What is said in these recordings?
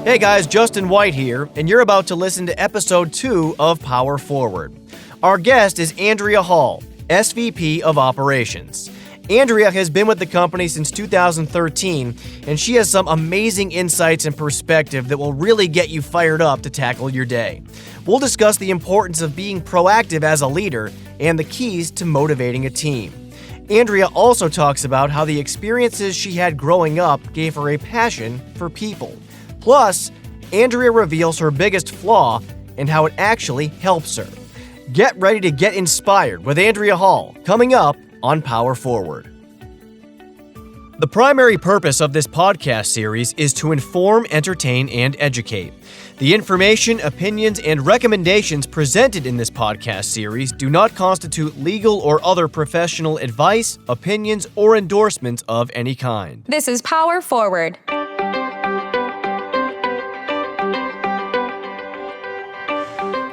Hey guys, Justin White here, and you're about to listen to episode 2 of Power Forward. Our guest is Andrea Hall, SVP of Operations. Andrea has been with the company since 2013, and she has some amazing insights and perspective that will really get you fired up to tackle your day. We'll discuss the importance of being proactive as a leader and the keys to motivating a team. Andrea also talks about how the experiences she had growing up gave her a passion for people. Plus, Andrea reveals her biggest flaw and how it actually helps her. Get ready to get inspired with Andrea Hall, coming up on Power Forward. The primary purpose of this podcast series is to inform, entertain, and educate. The information, opinions, and recommendations presented in this podcast series do not constitute legal or other professional advice, opinions, or endorsements of any kind. This is Power Forward.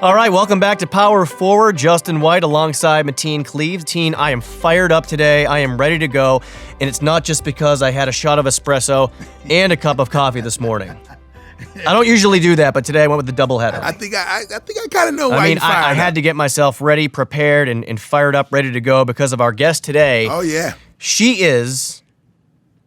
All right, welcome back to Power Forward. Justin White alongside Mateen Cleaves. Teen, I am fired up today. I am ready to go, and it's not just because I had a shot of espresso and a cup of coffee this morning. I don't usually do that, but today I went with the double header. I think I kind of know why you fired I had to get myself ready, prepared, and fired up, ready to go because of our guest today. Oh, yeah. She is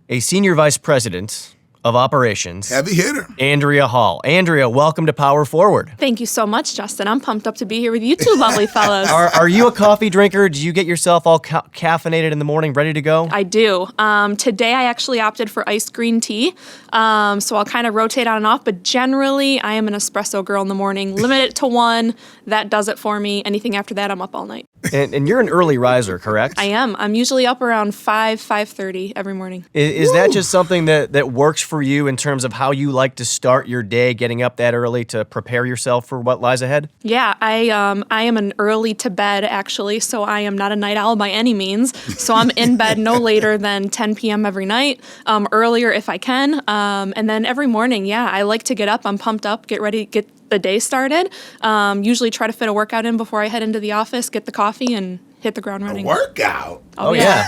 a senior vice president of operations. Heavy hitter. Andrea Hall. Andrea, welcome to Power Forward. Thank you so much, Justin. I'm pumped up to be here with you two lovely fellows. Are you a coffee drinker? Do you get yourself all caffeinated in the morning, ready to go? I do. Today I actually opted for iced green tea, so I'll kind of rotate on and off, but generally I am an espresso girl in the morning. Limit it to 1. That does it for me. Anything after that, I'm up all night. And you're an early riser, correct? I am. I'm usually up around 5:30 every morning. Is that just something that works for you in terms of how you like to start your day, getting up that early to prepare yourself for what lies ahead? Yeah, I am an early to bed, actually, so I am not a night owl by any means. So I'm in bed no later than 10 p.m. every night, earlier if I can. And then every morning, yeah, I like to get up. I'm pumped up, get ready, get the day started. Usually try to fit a workout in before I head into the office, get the coffee, and hit the ground running. A workout? Oh yeah.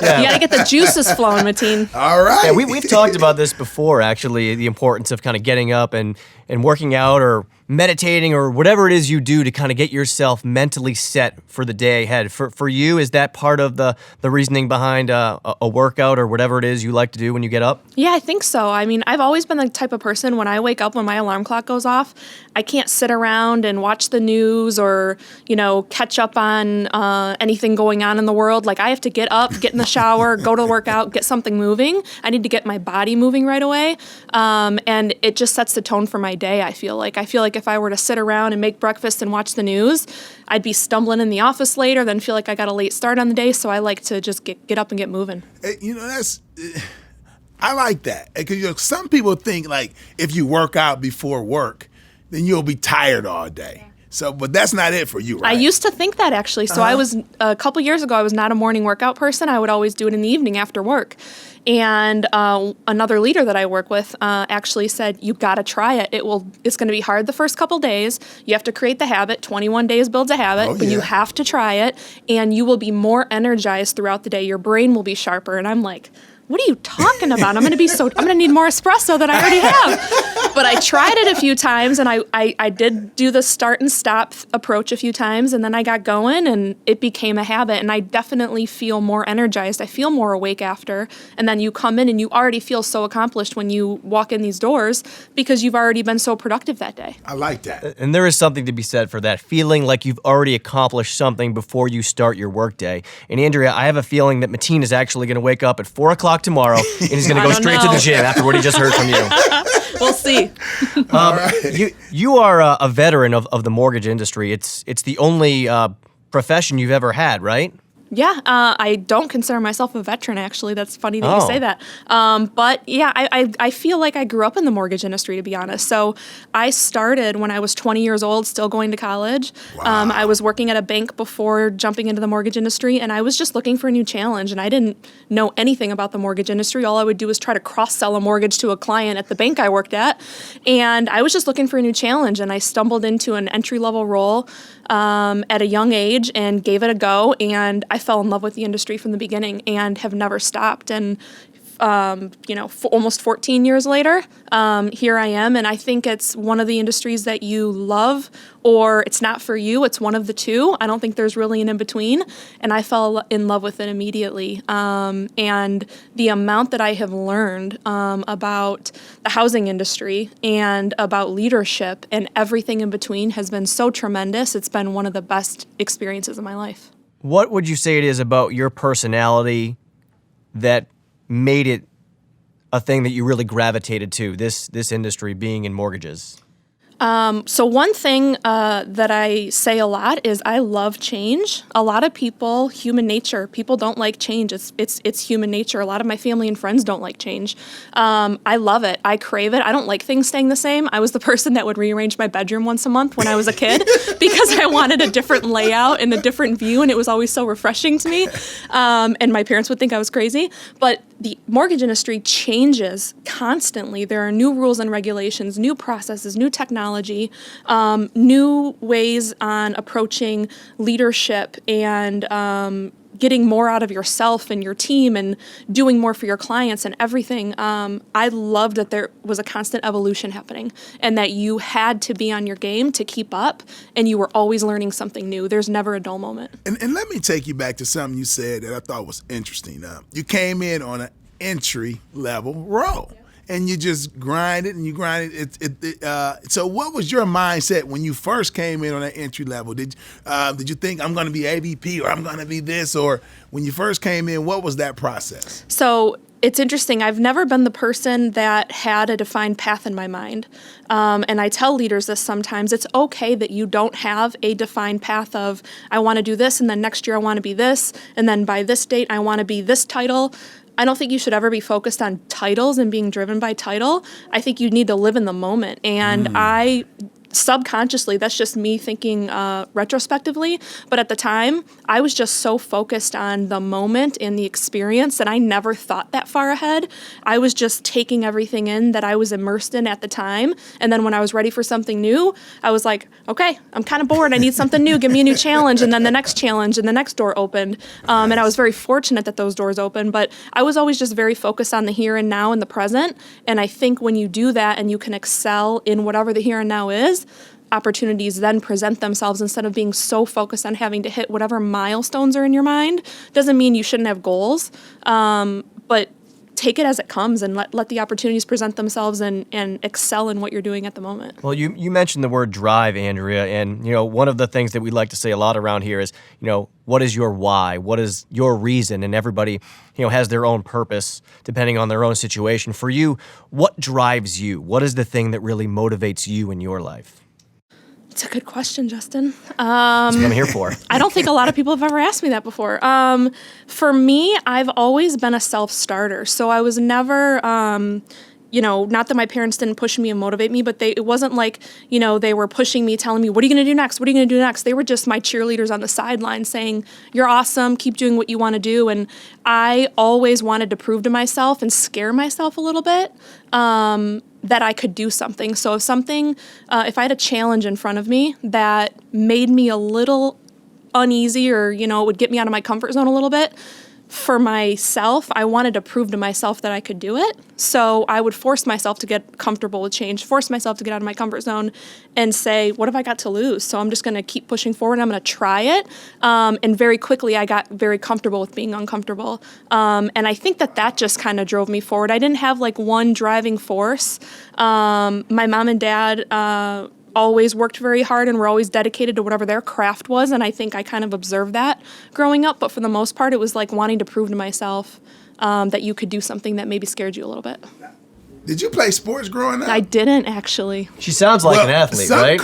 You got to get the juices flowing, Mateen. All right. Yeah, we've talked about this before, actually, the importance of kind of getting up and working out or meditating or whatever it is you do to kind of get yourself mentally set for the day ahead. For you, is that part of the reasoning behind a workout or whatever it is you like to do when you get up? Yeah, I think so. I mean, I've always been the type of person when I wake up, when my alarm clock goes off, I can't sit around and watch the news or, catch up on anything going on in the world. Like, I have to get up, get in the shower, go to the workout, get something moving. I need to get my body moving right away. And it just sets the tone for my day, I feel like. If I were to sit around and make breakfast and watch the news, I'd be stumbling in the office later, then feel like I got a late start on the day. So I like to just get up and get moving. I like that. Because some people think, like, if you work out before work, then you'll be tired all day. So, but that's not it for you, right? I used to think that, actually. So I was, a couple years ago, I was not a morning workout person. I would always do it in the evening after work. And another leader that I work with actually said, you got to try it. It's going to be hard the first couple days. You have to create the habit. 21 days builds a habit, but you have to try it. And you will be more energized throughout the day. Your brain will be sharper. And I'm like, what are you talking about? I'm going to need more espresso than I already have. But I tried it a few times, and I did do the start and stop approach a few times, and then I got going, and it became a habit, and I definitely feel more energized. I feel more awake after, and then you come in, and you already feel so accomplished when you walk in these doors because you've already been so productive that day. I like that. And there is something to be said for that, feeling like you've already accomplished something before you start your workday. And Andrea, I have a feeling that Mateen is actually going to wake up at 4 o'clock tomorrow, and he's going to go straight to the gym after what he just heard from you. We'll see. You are a veteran of the mortgage industry. It's the only profession you've ever had, right? Yeah, I don't consider myself a veteran, actually. That's funny that you say that. But yeah, I feel like I grew up in the mortgage industry, to be honest. So I started when I was 20 years old, still going to college. Wow. I was working at a bank before jumping into the mortgage industry, and I was just looking for a new challenge, and I didn't know anything about the mortgage industry. All I would do was try to cross-sell a mortgage to a client at the bank I worked at, and I was just looking for a new challenge, and I stumbled into an entry-level role at a young age and gave it a go, and I fell in love with the industry from the beginning and have never stopped, and almost 14 years later, here I am, and I think it's one of the industries that you love or it's not for you. It's one of the two. I don't think there's really an in-between, and I fell in love with it immediately. And the amount that I have learned about the housing industry and about leadership and everything in between has been so tremendous. It's been one of the best experiences of my life. What would you say it is about your personality that made it a thing that you really gravitated to, this industry being in mortgages? So one thing that I say a lot is I love change. A lot of people, human nature, people don't like change. It's human nature. A lot of my family and friends don't like change. I love it. I crave it. I don't like things staying the same. I was the person that would rearrange my bedroom once a month when I was a kid because I wanted a different layout and a different view, and it was always so refreshing to me. And my parents would think I was crazy. But the mortgage industry changes constantly. There are new rules and regulations, new processes, new technology, new ways on approaching leadership and getting more out of yourself and your team and doing more for your clients and everything. I loved that there was a constant evolution happening and that you had to be on your game to keep up and you were always learning something new. There's never a dull moment. And let me take you back to something you said that I thought was interesting. You came in on an entry level role. And you just grind it and you grind it. So what was your mindset when you first came in on that entry level? Did you think I'm going to be AVP or I'm going to be this? Or when you first came in, what was that process? So it's interesting. I've never been the person that had a defined path in my mind. And I tell leaders this sometimes. It's okay that you don't have a defined path of, I want to do this, and then next year I want to be this, and then by this date I want to be this title. I don't think you should ever be focused on titles and being driven by title. I think you need to live in the moment. And I subconsciously, that's just me thinking retrospectively, but at the time, I was just so focused on the moment and the experience that I never thought that far ahead. I was just taking everything in that I was immersed in at the time, and then when I was ready for something new, I was like, okay, I'm kind of bored, I need something new, give me a new challenge, and then the next challenge, and the next door opened, and I was very fortunate that those doors opened, but I was always just very focused on the here and now and the present, and I think when you do that and you can excel in whatever the here and now is, opportunities then present themselves instead of being so focused on having to hit whatever milestones are in your mind. Doesn't mean you shouldn't have goals, but take it as it comes and let the opportunities present themselves and excel in what you're doing at the moment. Well, you mentioned the word drive, Andrea, and one of the things that we like to say a lot around here is, what is your why? What is your reason? And everybody, has their own purpose depending on their own situation. For you, what drives you? What is the thing that really motivates you in your life? It's a good question, Justin. That's what I'm here for. I don't think a lot of people have ever asked me that before. For me, I've always been a self-starter. So I was never, not that my parents didn't push me and motivate me, but it wasn't like, they were pushing me, telling me, what are you going to do next? What are you going to do next? They were just my cheerleaders on the sideline saying, you're awesome, keep doing what you want to do. And I always wanted to prove to myself and scare myself a little bit that I could do something. So if I had a challenge in front of me that made me a little uneasy or, it would get me out of my comfort zone a little bit, for myself, I wanted to prove to myself that I could do it. So I would force myself to get comfortable with change, force myself to get out of my comfort zone and say, what have I got to lose? So I'm just going to keep pushing forward. I'm going to try it. And very quickly, I got very comfortable with being uncomfortable. And I think that just kind of drove me forward. I didn't have like one driving force. My mom and dad always worked very hard and were always dedicated to whatever their craft was, and I think I kind of observed that growing up, but for the most part, it was like wanting to prove to myself that you could do something that maybe scared you a little bit. Did you play sports growing up? I didn't, actually. She sounds like an athlete, right?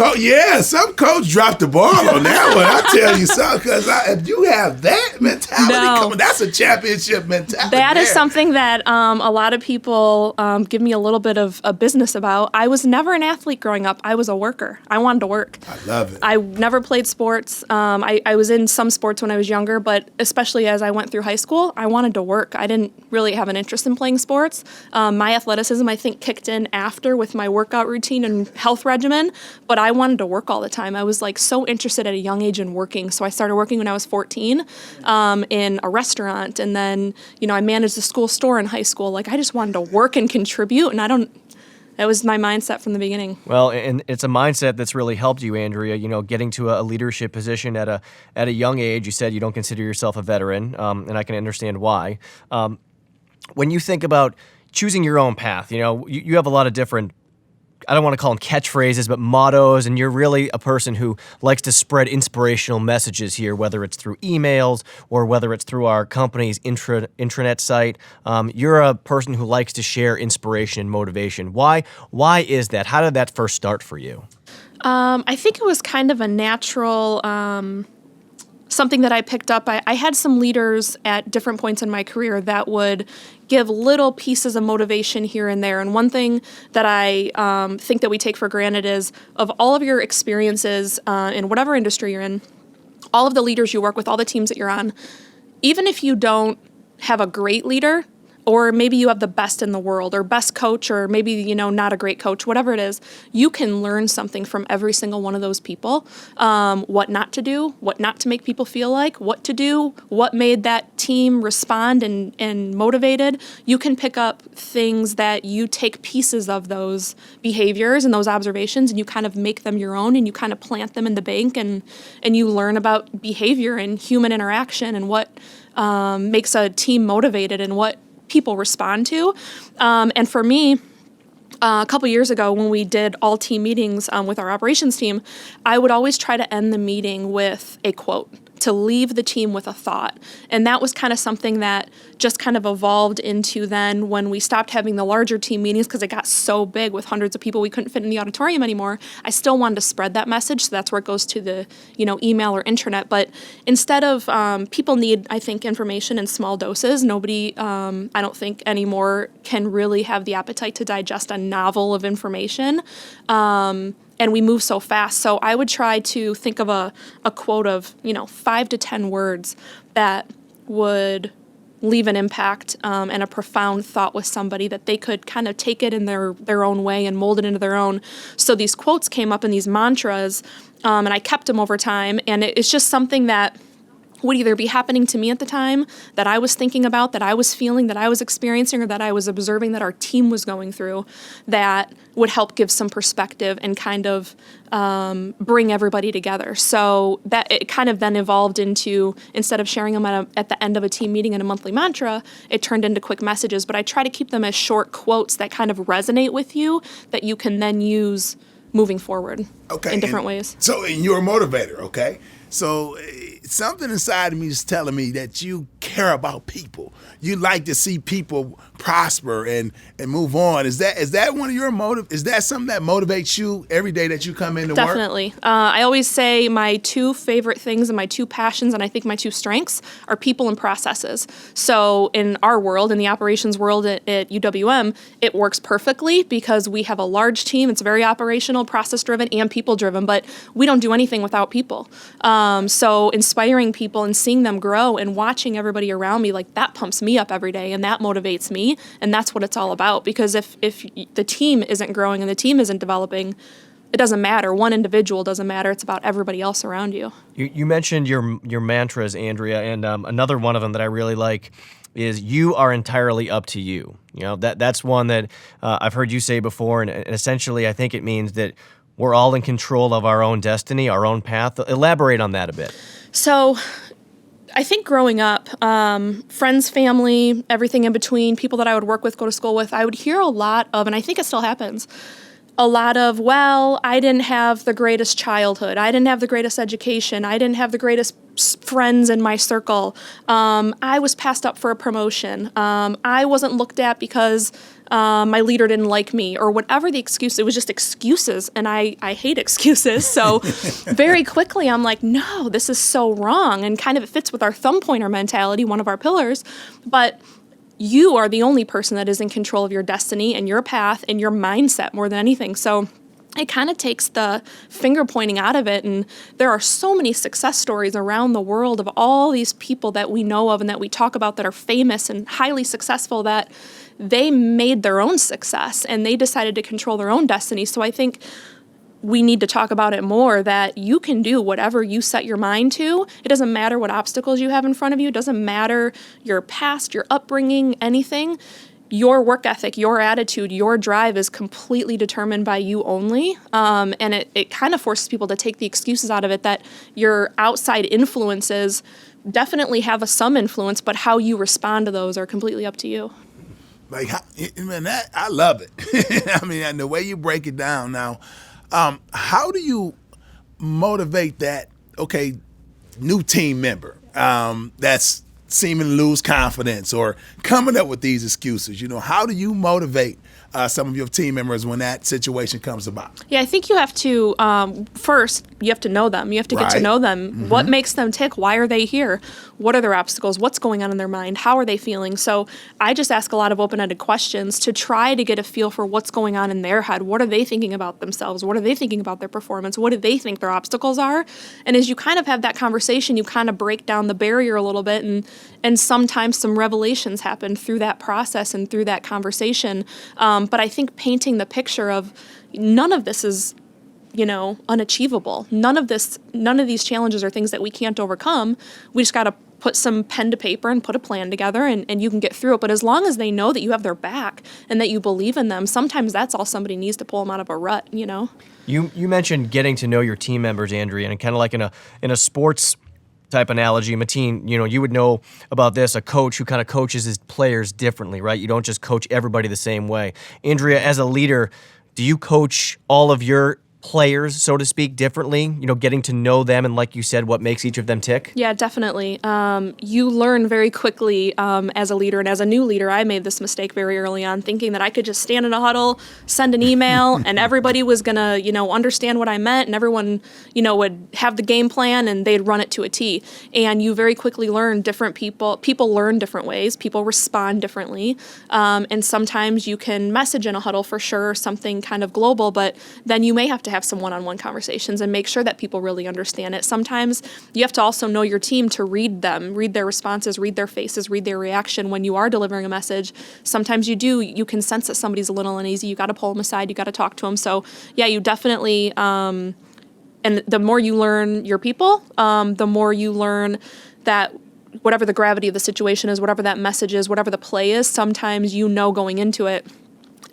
Some coach dropped the ball on that one. I tell you something, because if you have that mentality coming, that's a championship mentality. That is something that a lot of people give me a little bit of a business about. I was never an athlete growing up. I was a worker. I wanted to work. I love it. I never played sports. I was in some sports when I was younger, but especially as I went through high school, I wanted to work. I didn't really have an interest in playing sports. My athleticism, I think, kicked in after with my workout routine and health regimen, but I wanted to work all the time. I was like so interested at a young age in working. So I started working when I was 14 in a restaurant. And then, I managed the school store in high school. Like, I just wanted to work and contribute. And that was my mindset from the beginning. Well, and it's a mindset that's really helped you, Andrea, getting to a leadership position at a young age. You said you don't consider yourself a veteran, and I can understand why. When you think about choosing your own path, you have a lot of different, I don't want to call them catchphrases, but mottos, and you're really a person who likes to spread inspirational messages here, whether it's through emails or whether it's through our company's intranet site. You're a person who likes to share inspiration and motivation. Why is that? How did that first start for you? I think it was kind of a natural something that I picked up. I had some leaders at different points in my career that would give little pieces of motivation here and there. And one thing that I think that we take for granted is, of all of your experiences in whatever industry you're in, all of the leaders you work with, all the teams that you're on, even if you don't have a great leader, or maybe you have the best in the world, or best coach, or maybe, not a great coach, whatever it is, you can learn something from every single one of those people. What not to do, what not to make people feel like, what to do, what made that team respond and motivated. You can pick up things that you take pieces of those behaviors and those observations, and you kind of make them your own, and you kind of plant them in the bank, and you learn about behavior and human interaction and what makes a team motivated and what people respond to. And for me, a couple years ago when we did all team meetings with our operations team, I would always try to end the meeting with a quote, to leave the team with a thought. And that was kind of something that just kind of evolved into then when we stopped having the larger team meetings because it got so big with hundreds of people we couldn't fit in the auditorium anymore. I still wanted to spread that message, so that's where it goes to the email or intranet. But instead of people need, I think, information in small doses. Nobody, I don't think anymore, can really have the appetite to digest a novel of information. And we move so fast. So I would try to think of a quote of, 5 to 10 words that would leave an impact and a profound thought with somebody, that they could kind of take it in their own way and mold it into their own. So these quotes came up in these mantras, and I kept them over time. And it's just something that would either be happening to me at the time, that I was thinking about, that I was feeling, that I was experiencing, or that I was observing that our team was going through, that would help give some perspective and kind of bring everybody together. So that it kind of then evolved into, instead of sharing them at the end of a team meeting in a monthly mantra, it turned into quick messages. But I try to keep them as short quotes that kind of resonate with you, that you can then use moving forward in different ways. So, and you're a motivator, okay? So something inside of me is telling me that you care about people. You like to see people prosper and move on. Is that one of your motive? Is that something that motivates you every day that you come into work? Definitely. I always say my two favorite things and my two passions, and I think my two strengths, are people and processes. So in our world, in the operations world at UWM, it works perfectly because we have a large team. It's very operational, process-driven, and people-driven, but we don't do anything without people. So inspiring people and seeing them grow and watching everybody around me, like, that pumps me up every day, and that motivates me, and that's what it's all about. Because if the team isn't growing and the team isn't developing, it doesn't matter. One individual doesn't matter. It's about everybody else around you. You mentioned your mantras, Andrea, and another one of them that I really like is "you are entirely up to you." That's one that I've heard you say before, and essentially I think it means that we're all in control of our own destiny, our own path. Elaborate on that a bit. So I think growing up, friends, family, everything in between, people that I would work with, go to school with, I would hear a lot of, and I think it still happens, a lot of, well, I didn't have the greatest childhood. I didn't have the greatest education. I didn't have the greatest friends in my circle. I was passed up for a promotion. I wasn't looked at because my leader didn't like me, or whatever the excuse. It was just excuses, and I hate excuses. So very quickly I'm like, no, this is so wrong. And kind of it fits with our thumb pointer mentality, one of our pillars. But you are the only person that is in control of your destiny and your path and your mindset more than anything. So it kind of takes the finger pointing out of it. And there are so many success stories around the world of all these people that we know of and that we talk about that are famous and highly successful, that they made their own success and they decided to control their own destiny. So I think we need to talk about it more, that you can do whatever you set your mind to. It doesn't matter what obstacles you have in front of you. It doesn't matter your past, your upbringing, anything. Your work ethic, your attitude, your drive is completely determined by you only. And it kind of forces people to take the excuses out of it, that your outside influences definitely have some influence, but how you respond to those are completely up to you. Like, man, I love it. I mean, and the way you break it down now, how do you motivate that, new team member that's seeming to lose confidence or coming up with these excuses? How do you motivate some of your team members when that situation comes about? Yeah, I think you have to, first, you have to know them. You have to get to know them. Mm-hmm. What makes them tick? Why are they here? What are their obstacles? What's going on in their mind? How are they feeling? So I just ask a lot of open-ended questions to try to get a feel for what's going on in their head. What are they thinking about themselves? What are they thinking about their performance? What do they think their obstacles are? And as you kind of have that conversation, you kind of break down the barrier a little bit, and sometimes some revelations happen through that process and through that conversation. But I think painting the picture of none of this is, unachievable. None of these challenges are things that we can't overcome. We just got to put some pen to paper and put a plan together, and you can get through it. But as long as they know that you have their back and that you believe in them, sometimes that's all somebody needs to pull them out of a rut, You mentioned getting to know your team members, Andrea, and kind of like in a sports type analogy, Mateen, you would know about this, a coach who kind of coaches his players differently, right? You don't just coach everybody the same way. Andrea, as a leader, do you coach all of your players, so to speak, differently, getting to know them and, like you said, what makes each of them tick? Yeah, definitely. You learn very quickly as a leader, and as a new leader, I made this mistake very early on, thinking that I could just stand in a huddle, send an email, and everybody was going to, understand what I meant, and everyone, would have the game plan, and they'd run it to a T. And you very quickly learn different people learn different ways, people respond differently, and sometimes you can message in a huddle for sure, something kind of global, but then you may have to have some one-on-one conversations and make sure that people really understand it. Sometimes you have to also know your team to read them, read their responses, read their faces, read their reaction when you are delivering a message. Sometimes you can sense that somebody's a little uneasy. You got to pull them aside. You got to talk to them. So yeah, you definitely, and the more you learn your people, the more you learn that whatever the gravity of the situation is, whatever that message is, whatever the play is, sometimes going into it,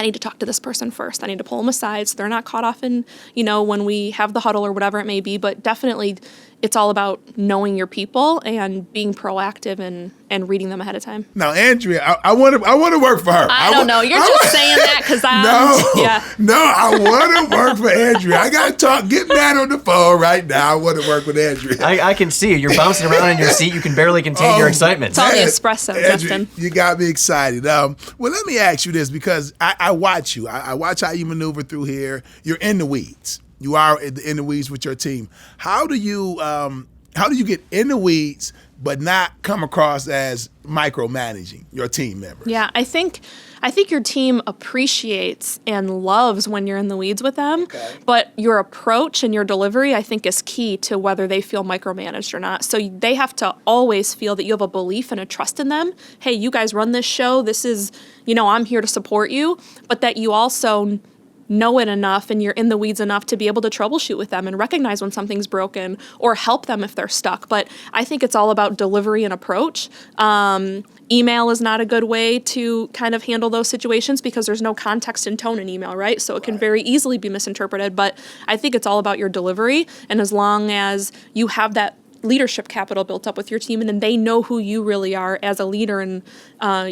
I need to talk to this person first. I need to pull them aside so they're not caught off in, when we have the huddle or whatever it may be. But definitely it's all about knowing your people and being proactive and reading them ahead of time. Now, Andrea, I want to work for her. I don't know. You're just saying that because No, I want to work for Andrea. I got to get Matt on the phone right now. I want to work with Andrea. I can see you. You're bouncing around in your seat. You can barely contain your excitement. It's all the espresso, Andrea, Justin. You got me excited. Well, let me ask you this, because I watch you. I watch how you maneuver through here. You're in the weeds. You are in the weeds with your team. How do you get in the weeds but not come across as micromanaging your team members? Yeah, I think your team appreciates and loves when you're in the weeds with them, but your approach and your delivery, I think, is key to whether they feel micromanaged or not. So they have to always feel that you have a belief and a trust in them. Hey, you guys run this show. This is, I'm here to support you, but that you also know it enough and you're in the weeds enough to be able to troubleshoot with them and recognize when something's broken or help them if they're stuck. But I think it's all about delivery and approach. Email is not a good way to kind of handle those situations because there's no context and tone in email, right? So it can very easily be misinterpreted. But I think it's all about your delivery. And as long as you have that leadership capital built up with your team and then they know who you really are as a leader and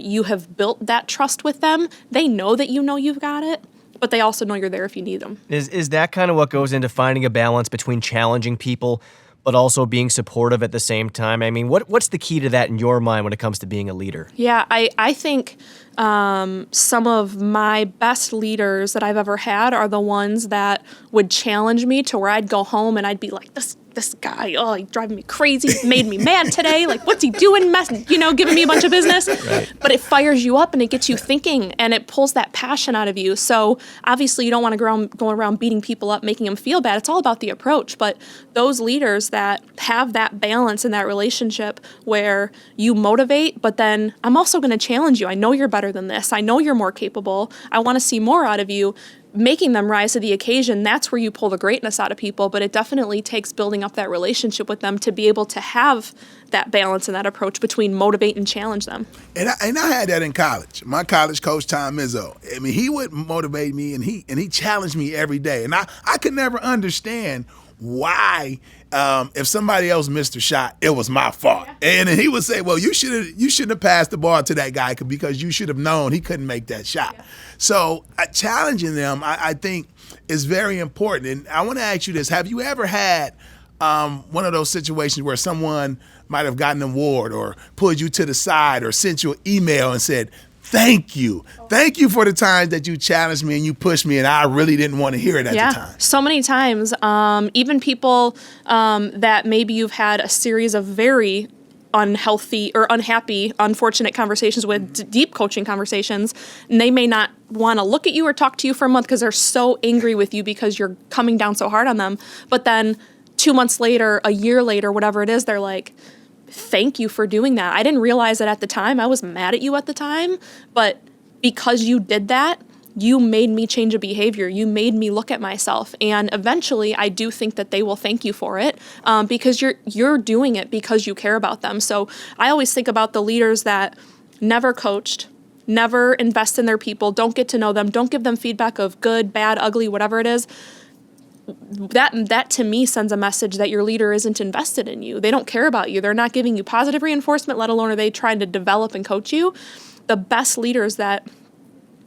you have built that trust with them, they know that you've got it. But they also know you're there if you need them. Is that kind of what goes into finding a balance between challenging people but also being supportive at the same time? I mean, what's the key to that in your mind when it comes to being a leader? Yeah, I think some of my best leaders that I've ever had are the ones that would challenge me to where I'd go home and I'd be like, this guy, he's driving me crazy. He made me mad today. Like, what's he doing? Giving me a bunch of business. Right. But it fires you up and it gets you thinking and it pulls that passion out of you. So obviously you don't want to go around beating people up, making them feel bad. It's all about the approach. But those leaders that have that balance in that relationship where you motivate, but then I'm also going to challenge you. I know you're better than this. I know you're more capable. I want to see more out of you. Making them rise to the occasion, that's where you pull the greatness out of people, but it definitely takes building up that relationship with them to be able to have that balance and that approach between motivate and challenge them. And I had that in college. My college coach, Tom Izzo, I mean, he would motivate me and he challenged me every day. And I could never understand why if somebody else missed a shot, it was my fault. And he would say, well, you shouldn't have passed the ball to that guy because you should have known he couldn't make that shot. Yeah. So challenging them, I think, is very important. And I want to ask you this. Have you ever had one of those situations where someone might have gotten an award or pulled you to the side or sent you an email and said, thank you. Thank you for the times that you challenged me and you pushed me and I really didn't want to hear it at the time. So many times. Even people that maybe you've had a series of very unhealthy or unhappy, unfortunate conversations with, deep coaching conversations, and they may not want to look at you or talk to you for a month because they're so angry with you because you're coming down so hard on them. But then 2 months later, a year later, whatever it is, they're like, thank you for doing that. I didn't realize it at the time. I was mad at you at the time, but because you did that, you made me change a behavior. You made me look at myself. And eventually, I do think that they will thank you for it because you're doing it because you care about them. So I always think about the leaders that never coached, never invest in their people, don't get to know them, don't give them feedback of good, bad, ugly, whatever it is. That to me sends a message that your leader isn't invested in you. They don't care about you. They're not giving you positive reinforcement, let alone are they trying to develop and coach you. The best leaders that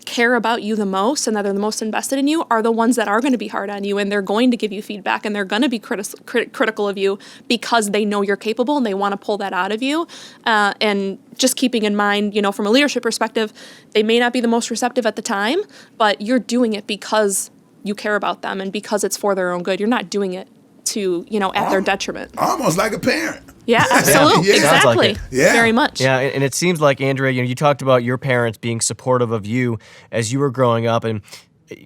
care about you the most and that are the most invested in you are the ones that are going to be hard on you and they're going to give you feedback and they're going to be critical of you because they know you're capable and they want to pull that out of you. And just keeping in mind, from a leadership perspective, they may not be the most receptive at the time, but you're doing it because you care about them and because it's for their own good. You're not doing it to, at their detriment. Almost like a parent. Yeah, absolutely. Yeah. Exactly. Like yeah. Very much. Yeah, and it seems like, Andrea, you talked about your parents being supportive of you as you were growing up and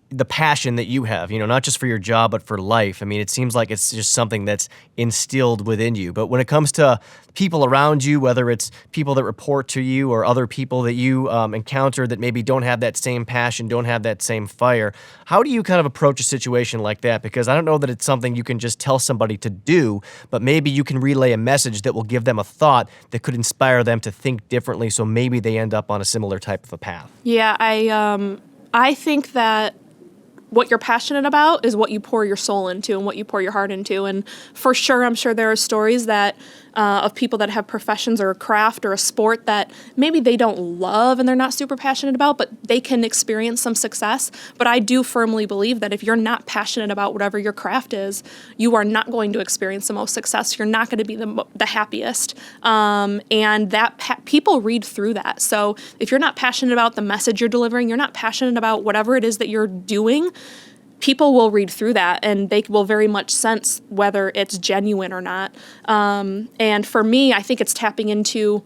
the passion that you have, not just for your job, but for life. I mean, it seems like it's just something that's instilled within you. But when it comes to people around you, whether it's people that report to you or other people that you encounter that maybe don't have that same passion, don't have that same fire, how do you kind of approach a situation like that? Because I don't know that it's something you can just tell somebody to do, but maybe you can relay a message that will give them a thought that could inspire them to think differently, so maybe they end up on a similar type of a path. Yeah, I think that what you're passionate about is what you pour your soul into and what you pour your heart into. And for sure, I'm sure there are stories that of people that have professions or a craft or a sport that maybe they don't love and they're not super passionate about, but they can experience some success. But I do firmly believe that if you're not passionate about whatever your craft is, you are not going to experience the most success. You're not going to be the happiest. And that people read through that. So if you're not passionate about the message you're delivering, you're not passionate about whatever it is that you're doing, people will read through that and they will very much sense whether it's genuine or not. And for me, I think it's tapping into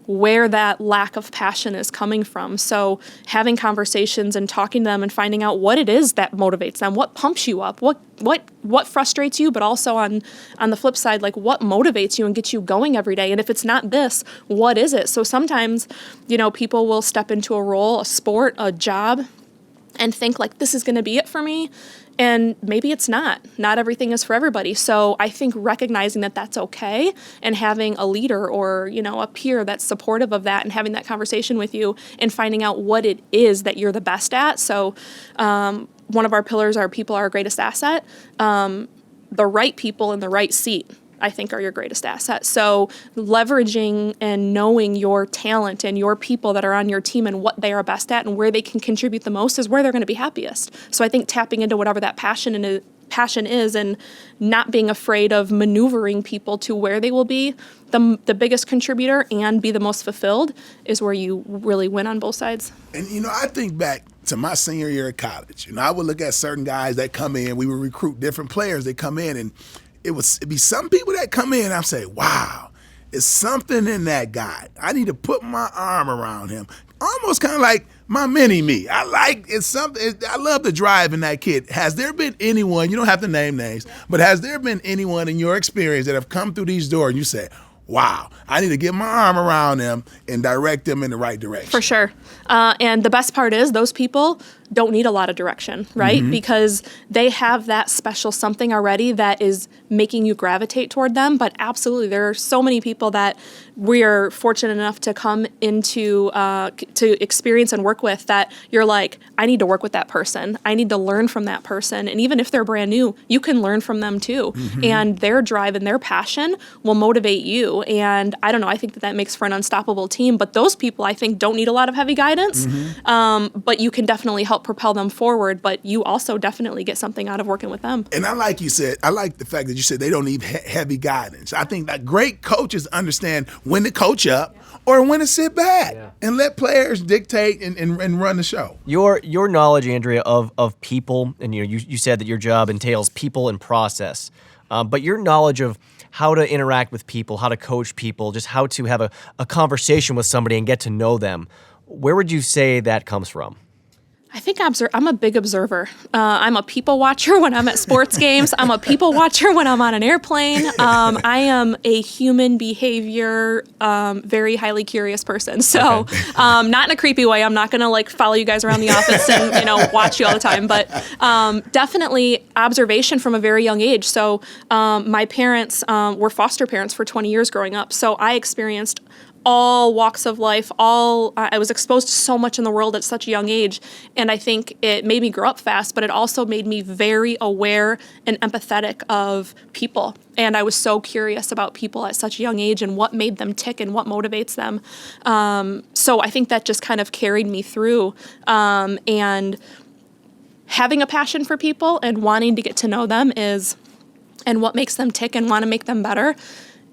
where that lack of passion is coming from. So having conversations and talking to them and finding out what it is that motivates them, what pumps you up, what frustrates you, but also on the flip side, like what motivates you and gets you going every day. And if it's not this, what is it? So sometimes, people will step into a role, a sport, a job, and think like, this is going to be it for me. And maybe it's not. Not everything is for everybody. So I think recognizing that that's okay and having a leader or, a peer that's supportive of that and having that conversation with you and finding out what it is that you're the best at. So one of our pillars are people are our greatest asset. The right people in the right seat, I think, are your greatest asset. So leveraging and knowing your talent and your people that are on your team and what they are best at and where they can contribute the most is where they're going to be happiest. So I think tapping into whatever that passion passion is, and not being afraid of maneuvering people to where they will be the biggest contributor and be the most fulfilled is where you really win on both sides. And, I think back to my senior year at college. I would look at certain guys that come in. We would recruit different players that come in, and it'd be some people that come in, and I'd say, wow, it's something in that guy. I need to put my arm around him. Almost kind of like my mini-me. I love the drive in that kid. Has there been anyone, you don't have to name names, but has there been anyone in your experience that have come through these doors and you say, wow, I need to get my arm around them and direct them in the right direction? For sure. And the best part is those people don't need a lot of direction, right? Mm-hmm. Because they have that special something already that is making you gravitate toward them. But absolutely, there are so many people that we're fortunate enough to come into, to experience and work with that you're like, I need to work with that person. I need to learn from that person. And even if they're brand new, you can learn from them too. Mm-hmm. And their drive and their passion will motivate you. And I don't know, I think that makes for an unstoppable team. But those people, I think, don't need a lot of heavy guidance. Mm-hmm. But you can definitely help propel them forward. But you also definitely get something out of working with them. And I like the fact that you said they don't need heavy guidance. I think that great coaches understand when to coach up or when to sit back and let players dictate and run the show. Your knowledge, Andrea, of people, and you said that your job entails people and process, but your knowledge of how to interact with people, how to coach people, just how to have a conversation with somebody and get to know them, where would you say that comes from? I think I'm a big observer. I'm a people watcher when I'm at sports games. I'm a people watcher when I'm on an airplane. I am a human behavior, very highly curious person. So not in a creepy way. I'm not going to follow you guys around the office and watch you all the time. But definitely observation from a very young age. So my parents were foster parents for 20 years growing up. So I experienced all walks of life, I was exposed to so much in the world at such a young age, and I think it made me grow up fast, but it also made me very aware and empathetic of people, and I was so curious about people at such a young age and what made them tick and what motivates them. So I think that just kind of carried me through, and having a passion for people and wanting to get to know them and what makes them tick and want to make them better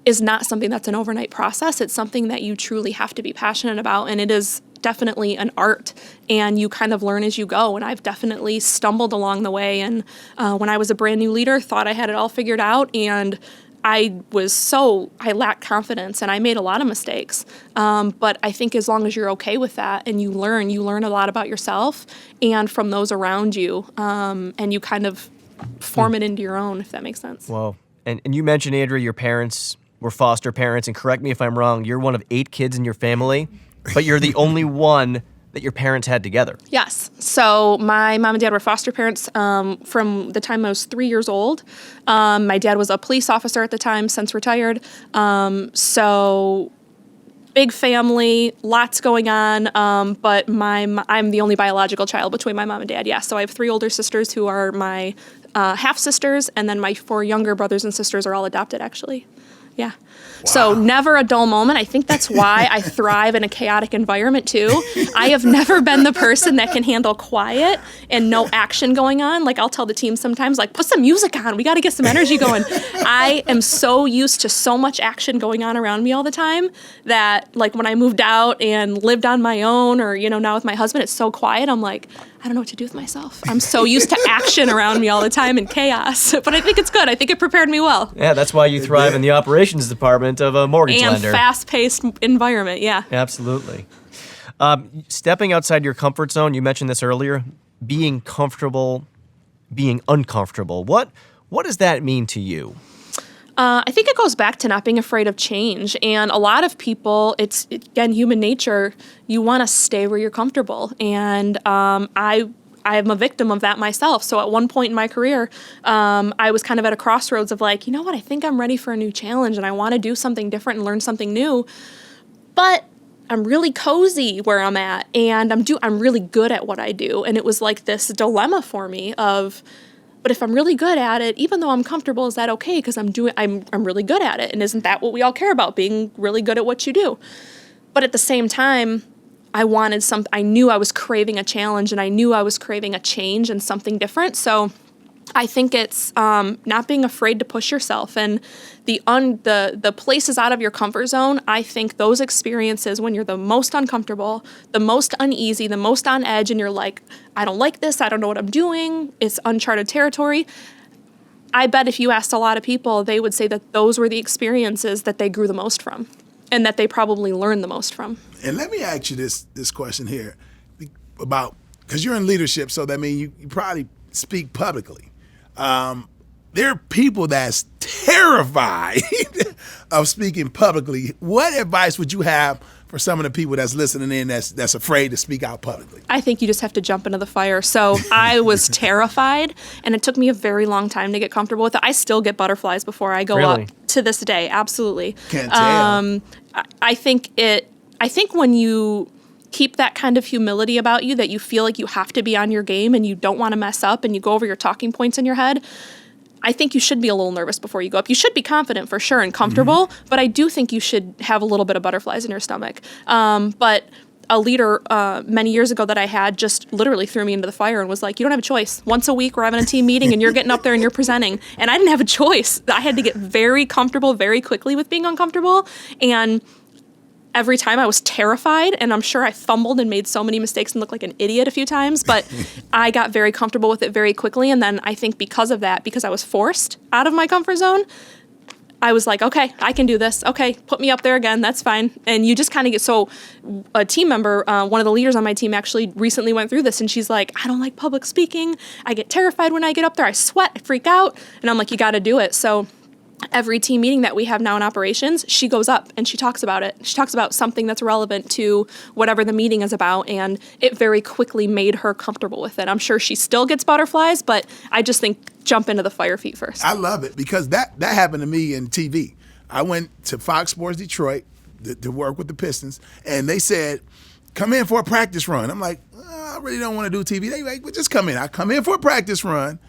is not something that's an overnight process. It's something that you truly have to be passionate about, and it is definitely an art, and you kind of learn as you go, and I've definitely stumbled along the way, and when I was a brand new leader, thought I had it all figured out, and I lacked confidence, and I made a lot of mistakes, but I think as long as you're okay with that, and you learn a lot about yourself, and from those around you, and you kind of form it into your own, if that makes sense. Well, and you mentioned, Andrea, your parents were foster parents, and correct me if I'm wrong, you're one of 8 kids in your family, but you're the only one that your parents had together. Yes. So my mom and dad were foster parents from the time I was 3 years old. My dad was a police officer at the time, since retired. So big family, lots going on, but I'm the only biological child between my mom and dad, So I have 3 older sisters who are my half-sisters, and then my 4 younger brothers and sisters are all adopted, actually. Yeah. Wow. So never a dull moment. I think that's why I thrive in a chaotic environment too. I have never been the person that can handle quiet and no action going on. I'll tell the team sometimes, put some music on. We got to get some energy going. I am so used to so much action going on around me all the time that when I moved out and lived on my own, or, now with my husband, it's so quiet. I'm like, I don't know what to do with myself. I'm so used to action around me all the time and chaos. But I think it's good. I think it prepared me well. Yeah, that's why you thrive in the operations department of a mortgage lender. And fast-paced environment, yeah. Absolutely. Stepping outside your comfort zone, you mentioned this earlier, being comfortable, being uncomfortable. What does that mean to you? I think it goes back to not being afraid of change. And a lot of people, it's again, human nature, you want to stay where you're comfortable. And I am a victim of that myself. So at one point in my career, I was kind of at a crossroads of you know what, I think I'm ready for a new challenge and I want to do something different and learn something new. But I'm really cozy where I'm at, and I'm really good at what I do. And it was this dilemma for me of, but if I'm really good at it, even though I'm comfortable, is that okay? Because I'm really good at it. And isn't that what we all care about, being really good at what you do? But at the same time, I knew I was craving a challenge, and I knew I was craving a change and something different. So I think it's not being afraid to push yourself, and the places out of your comfort zone. I think those experiences when you're the most uncomfortable, the most uneasy, the most on edge, and you're like, I don't like this, I don't know what I'm doing, it's uncharted territory. I bet if you asked a lot of people, they would say that those were the experiences that they grew the most from and that they probably learned the most from. And let me ask you this question here about, because you're in leadership, so that means you probably speak publicly. There are people that's terrified of speaking publicly. What advice would you have for some of the people that's listening in that's afraid to speak out publicly? I think you just have to jump into the fire. So I was terrified, and it took me a very long time to get comfortable with it. I still get butterflies before I go Really? up to this day. Absolutely. Can't tell. I think when you keep that kind of humility about you, that you feel like you have to be on your game and you don't want to mess up and you go over your talking points in your head, I think you should be a little nervous before you go up. You should be confident for sure and comfortable, but I do think you should have a little bit of butterflies in your stomach. But a leader many years ago that I had just literally threw me into the fire and was like, you don't have a choice. Once a week we're having a team meeting and you're getting up there and you're presenting. And I didn't have a choice. I had to get very comfortable very quickly with being uncomfortable. And every time I was terrified, and I'm sure I fumbled and made so many mistakes and looked like an idiot a few times, but I got very comfortable with it very quickly. And then I think because of that, because I was forced out of my comfort zone, I was like, okay, I can do this. Okay, put me up there again. That's fine. And you just kind of get, so a team member, one of the leaders on my team actually recently went through this, and she's like, I don't like public speaking. I get terrified when I get up there. I sweat, I freak out. And I'm like, you got to do it. So every team meeting that we have now in operations, she goes up and she talks about it. She talks about something that's relevant to whatever the meeting is about, and it very quickly made her comfortable with it. I'm sure she still gets butterflies, but I just think jump into the fire feet first. I love it because that happened to me in TV. I went to Fox Sports Detroit to work with the Pistons, and they said, come in for a practice run. I'm like, I really don't want to do TV. They like, well, just come in. I come in for a practice run.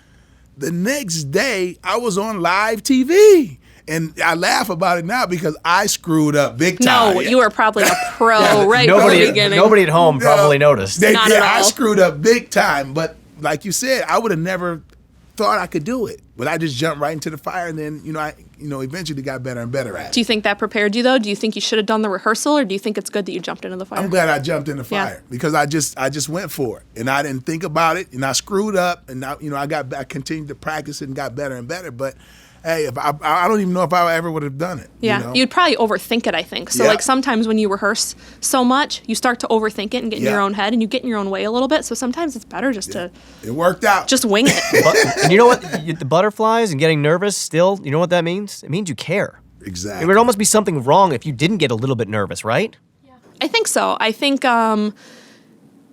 The next day, I was on live TV. And I laugh about it now because I screwed up big time. No, you were probably a pro right from the beginning. Nobody at home probably noticed. Not at all. I screwed up big time. But like you said, I would have never thought I could do it. But I just jumped right into the fire, and then I eventually got better and better at it. Do you think that prepared you though? Do you think you should have done the rehearsal, or do you think it's good that you jumped into the fire? I'm glad I jumped in the fire because I just went for it, and I didn't think about it, and I screwed up, and I continued to practice it and got better and better. But hey, if I don't even know if I ever would have done it. Yeah, you'd probably overthink it, I think. So like sometimes when you rehearse so much, you start to overthink it and get in your own head, and you get in your own way a little bit. So sometimes it's better just to. It worked out. Just wing it. And you know what? The butterflies and getting nervous still, you know what that means? It means you care. Exactly. It would almost be something wrong if you didn't get a little bit nervous, right? I think so. I think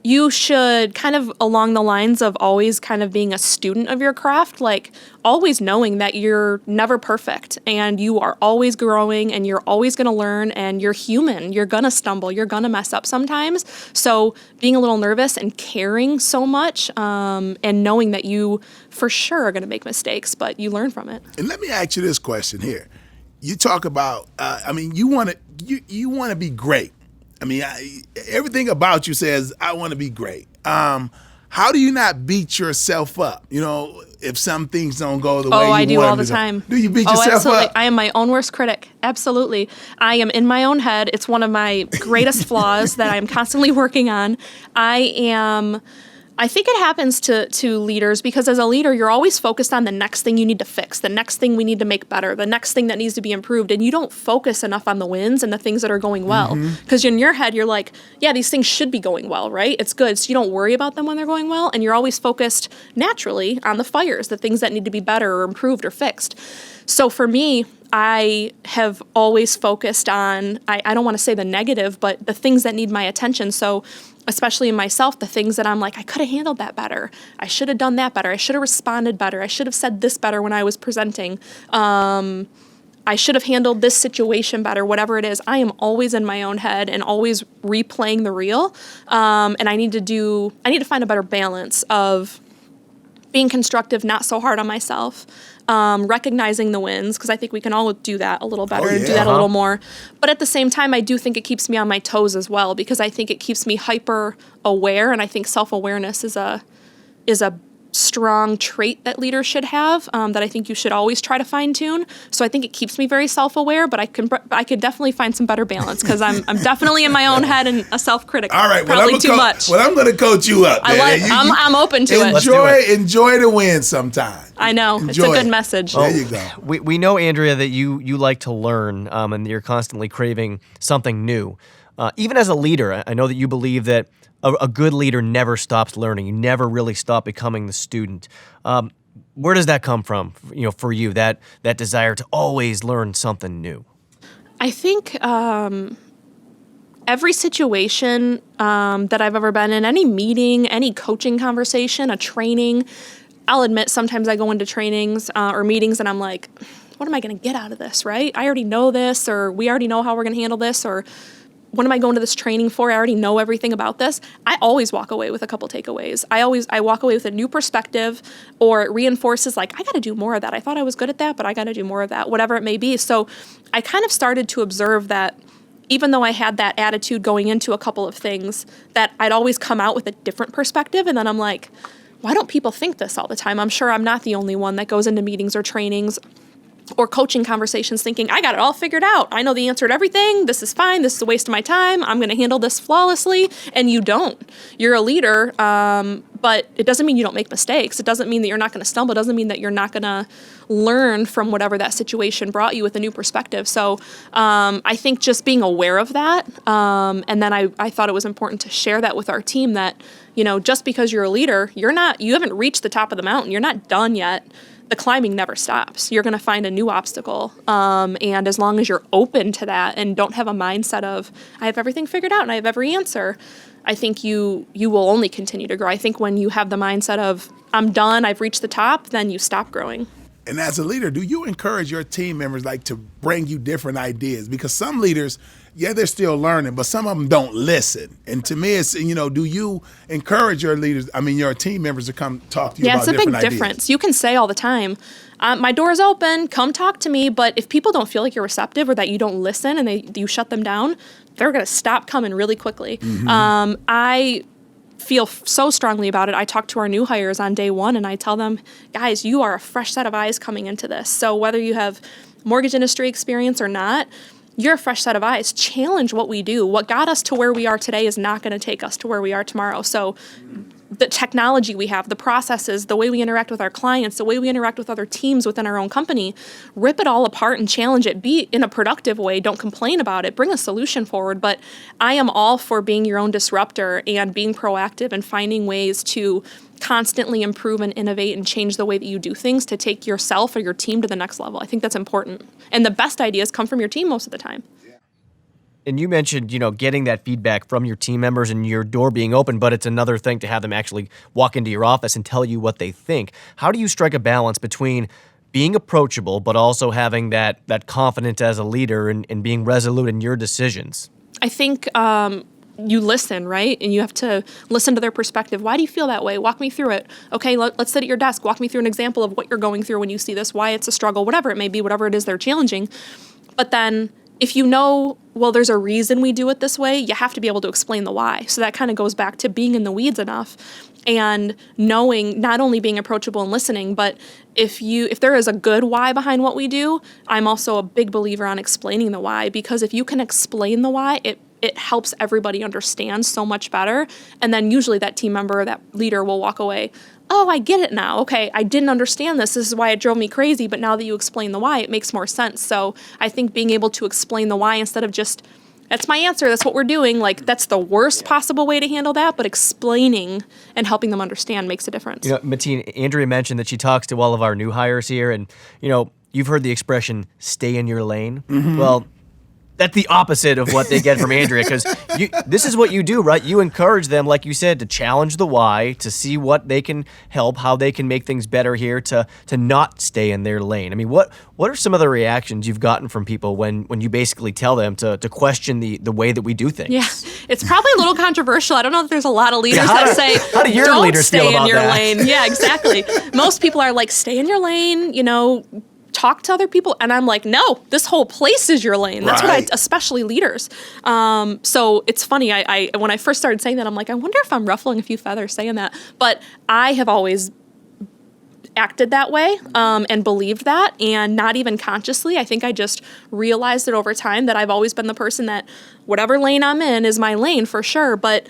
you should kind of along the lines of always kind of being a student of your craft, like always knowing that you're never perfect and you are always growing and you're always going to learn and you're human. You're going to stumble. You're going to mess up sometimes. So being a little nervous and caring so much and knowing that you for sure are going to make mistakes, but you learn from it. And let me ask you this question here. You talk about, you want to be great. Everything about you says, I want to be great. How do you not beat yourself up? If some things don't go the way you want them to go. Oh, I do all the time. Do you beat yourself absolutely. up? I am my own worst critic. Absolutely. I am in my own head. It's one of my greatest flaws that I'm constantly working on. I think it happens to leaders because as a leader, you're always focused on the next thing you need to fix, the next thing we need to make better, the next thing that needs to be improved. And you don't focus enough on the wins and the things that are going well. Because in your head, you're like, yeah, these things should be going well, right? It's good. So you don't worry about them when they're going well. And you're always focused naturally on the fires, the things that need to be better or improved or fixed. So for me, I have always focused on, I don't want to say the negative, but the things that need my attention. So especially in myself, the things that I'm like, I could have handled that better. I should have done that better. I should have responded better. I should have said this better when I was presenting. I should have handled this situation better, whatever it is. I am always in my own head and always replaying the reel. And I need to find a better balance of being constructive, not so hard on myself, recognizing the wins, because I think we can all do that a little better and do that a little more. But at the same time, I do think it keeps me on my toes as well, because I think it keeps me hyper aware, and I think self-awareness is a strong trait that leaders should have that I think you should always try to fine tune. So I think it keeps me very self-aware, but I could definitely find some better balance because I'm definitely in my own head and a self-critic. All right, probably too much. Well, I'm going to coach you up. I'm open to it. Enjoy the win sometime. I know. It's a good message. There you go. We know, Andrea, that you like to learn and you're constantly craving something new. Even as a leader, I know that you believe that a good leader never stops learning. You never really stop becoming the student. Where does that come from, for you, that desire to always learn something new? I think every situation that I've ever been in, any meeting, any coaching conversation, a training, I'll admit sometimes I go into trainings or meetings and I'm like, what am I going to get out of this, right? I already know this, or we already know how we're going to handle this, or what am I going to this training for? I already know everything about this. I always walk away with a couple takeaways. I walk away with a new perspective, or it reinforces like, I got to do more of that. I thought I was good at that, but I got to do more of that, whatever it may be. So I kind of started to observe that even though I had that attitude going into a couple of things, that I'd always come out with a different perspective. And then I'm like, why don't people think this all the time? I'm sure I'm not the only one that goes into meetings or trainings or coaching conversations thinking, I got it all figured out. I know the answer to everything. This is fine. This is a waste of my time. I'm going to handle this flawlessly. And you don't. You're a leader, but it doesn't mean you don't make mistakes. It doesn't mean that you're not going to stumble. It doesn't mean that you're not going to learn from whatever that situation brought you with a new perspective. So I think just being aware of that, and then I thought it was important to share that with our team that, just because you're a leader, you haven't reached the top of the mountain. You're not done yet. The climbing never stops. You're going to find a new obstacle. And as long as you're open to that and don't have a mindset of, I have everything figured out and I have every answer, I think you will only continue to grow. I think when you have the mindset of, I'm done, I've reached the top, then you stop growing. And as a leader, do you encourage your team members to bring you different ideas? Because some leaders, they're still learning, but some of them don't listen. And to me, it's, do you encourage your your team members to come talk to you about different ideas? Yeah, it's a big difference. You can say all the time, my door's open, come talk to me. But if people don't feel like you're receptive or that you don't listen and you shut them down, they're going to stop coming really quickly. Mm-hmm. I feel so strongly about it. I talk to our new hires on day one and I tell them, guys, you are a fresh set of eyes coming into this. So whether you have mortgage industry experience or not, you're a fresh set of eyes. Challenge what we do. What got us to where we are today is not going to take us to where we are tomorrow. So the technology we have, the processes, the way we interact with our clients, the way we interact with other teams within our own company, rip it all apart and challenge it. Be in a productive way. Don't complain about it. Bring a solution forward. But I am all for being your own disruptor and being proactive and finding ways to constantly improve and innovate and change the way that you do things to take yourself or your team to the next level. I think that's important. And the best ideas come from your team most of the time. And you mentioned, getting that feedback from your team members and your door being open, but it's another thing to have them actually walk into your office and tell you what they think. How do you strike a balance between being approachable, but also having that confidence as a leader and being resolute in your decisions? I think you listen, right? And you have to listen to their perspective. Why do you feel that way? Walk me through it. Okay, let's sit at your desk. Walk me through an example of what you're going through when you see this, why it's a struggle, whatever it may be, whatever it is they're challenging. But then if you know, well, there's a reason we do it this way, you have to be able to explain the why. So that kind of goes back to being in the weeds enough and knowing, not only being approachable and listening, but if there is a good why behind what we do, I'm also a big believer on explaining the why, because if you can explain the why, it helps everybody understand so much better. And then usually that team member, that leader will walk away, oh, I get it now. Okay, I didn't understand this. This is why it drove me crazy. But now that you explain the why, it makes more sense. So I think being able to explain the why instead of just, that's my answer, that's what we're doing, that's the worst possible way to handle that. But explaining and helping them understand makes a difference. Mateen, Andrea mentioned that she talks to all of our new hires here. And, you've heard the expression, stay in your lane. Mm-hmm. Well, that's the opposite of what they get from Andrea, because this is what you do, right? You encourage them, like you said, to challenge the why, to see what they can help, how they can make things better here, to not stay in their lane. I mean, what are some of the reactions you've gotten from people when you basically tell them to question the way that we do things? Yeah, it's probably a little controversial. I don't know if there's a lot of leaders that say, how do your don't leaders stay feel in about your that? lane. Yeah, exactly. Most people are like, stay in your lane, talk to other people. And I'm like, no, this whole place is your lane. That's what especially leaders. So it's funny. I when I first started saying that, I'm like, I wonder if I'm ruffling a few feathers saying that. But I have always acted that way and believed that, and not even consciously. I think I just realized it over time that I've always been the person that whatever lane I'm in is my lane for sure, but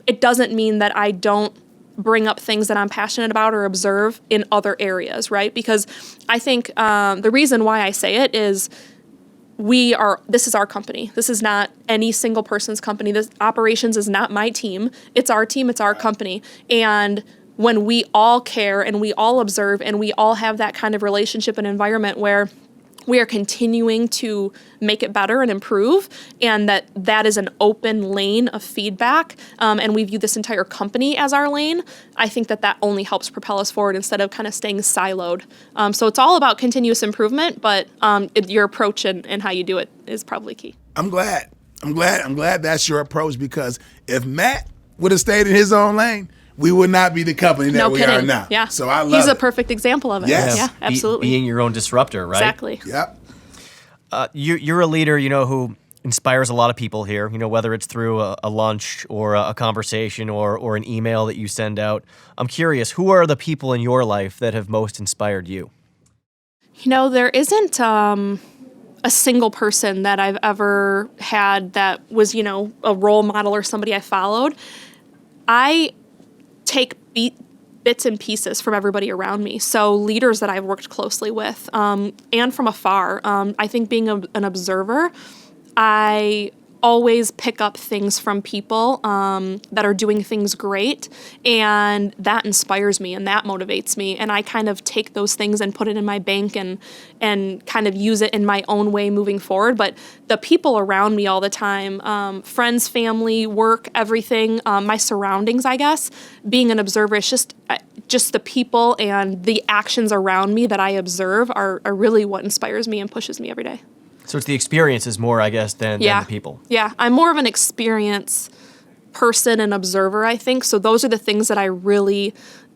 it doesn't mean that I don't bring up things that I'm passionate about or observe in other areas, right? Because I think the reason why I say it is this is our company. This is not any single person's company. This operations is not my team. It's our team, it's our company. And when we all care and we all observe and we all have that kind of relationship and environment where we are continuing to make it better and improve, and that is an open lane of feedback, and we view this entire company as our lane, I think that only helps propel us forward instead of kind of staying siloed. So it's all about continuous improvement, but your approach and how you do it is probably key. I'm glad that's your approach, because if Matt would have stayed in his own lane, we would not be the company that we are now. Yeah. So I love He's a it. perfect example of it. Yes. Yeah, absolutely. Being your own disruptor, right? Exactly. Yep. You're a leader, who inspires a lot of people here, whether it's through a lunch or a conversation or an email that you send out. I'm curious, who are the people in your life that have most inspired you? There isn't a single person that I've ever had that was, a role model or somebody I followed. I take bits and pieces from everybody around me. So leaders that I've worked closely with, and from afar. I think being an observer, I always pick up things from people that are doing things great, and that inspires me and that motivates me. And I kind of take those things and put it in my bank and kind of use it in my own way moving forward. But the people around me all the time, friends, family, work, everything, my surroundings, I guess, being an observer is just the people and the actions around me that I observe are really what inspires me and pushes me every day. So it's the experiences more, I guess, than the people. Yeah, I'm more of an experience person and observer, I think. So those are the things that I really